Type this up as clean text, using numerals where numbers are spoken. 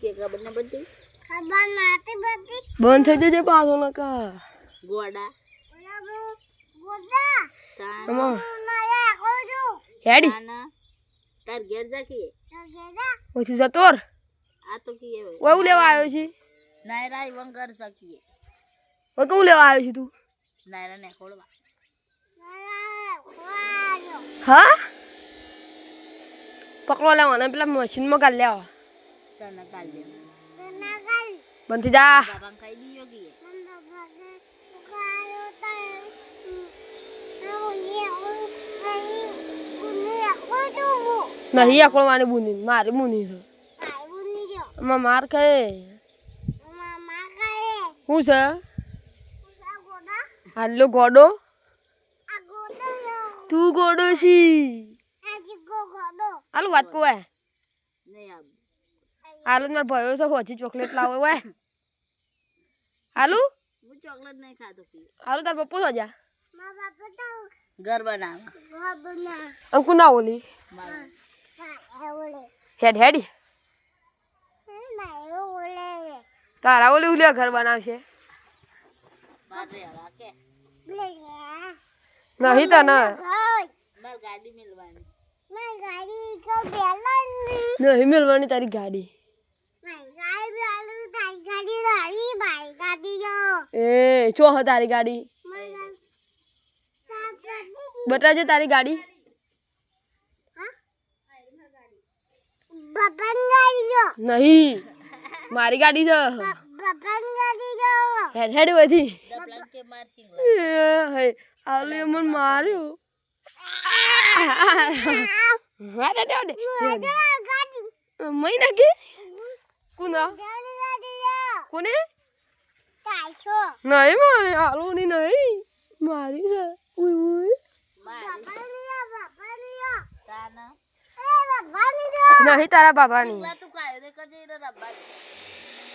કે ખબર ન પડતી ખબર નાતી બધી બંધ થઈ જજે પાછો નકા ગોડા ગોદા આમાં માયા કોજો હેડી ના તાર ઘેર જા કે ગેદા ઓછી જતોર આ તો કે ઓય લેવા આવ્યો છે નાયરા ઈવન કર શકીએ ઓય કઉ લેવા આવ્યો છે તું નાયરા ને ખોળવા વાયો હા પકડો લેવાના પેલા મશીનમાં કાઢ લેવા તને કાલ દે નાગલ બંધ થઈ જા બાબા ખાઈ દીયો કે મંદા ભાગે કાયો તા ઓય ઉને કોજો નહીં આકળવાની બુની મારી બુની છે આઈ ઉની જો આમાં માર ખાય મામા કાય શું છે ઉસા ગોદા હાલો ગોડો આ ગોદા તું ગોડો છી આજી ગોદો હાલો વાત કો હે નહીં આવ હાલો માર ભયો છે હોજી ચોકલેટ લાવો હોય હાલો હું ચોકલેટ નહીં ખાતો કે હાલો તાર પપ્પો છો જા મા બાપા તો ઘર બનાવ ગબના અંકુ ના ઓલી મારા ઓલે હેડ હેડી ના ઓલે તારા ઓલી ઉલ્યા ઘર બનાવશે પાસે રાખે લે નહીં તને ભાઈ માર ગાડી મિલવાની ના ગાડી તો બેલન નહીં મેળવાની તારી ગાડી ના ગાડી બેલન તાઈ ગાડી રાડી ભાઈ ગાડી જો એ ચો હ તારી ગાડી મગન બતાજે તારી ગાડી બબન ગાડી જો નહીં મારી ગાડી છે બબન ગાડી જો હેડ હેડ વધી ડબલન કે માર સિંગલા હે આલે મને માર્યો હા દે દે ગાડી મહિના કે કોના ગાડી જો કોને તાઈ છો નહીં મારે આલુ ની નહીં મારી છે ઉઈ ઉઈ મારી બબન જો તાના એ બબન જો નહીં તારા બાબાની સિંગલા તો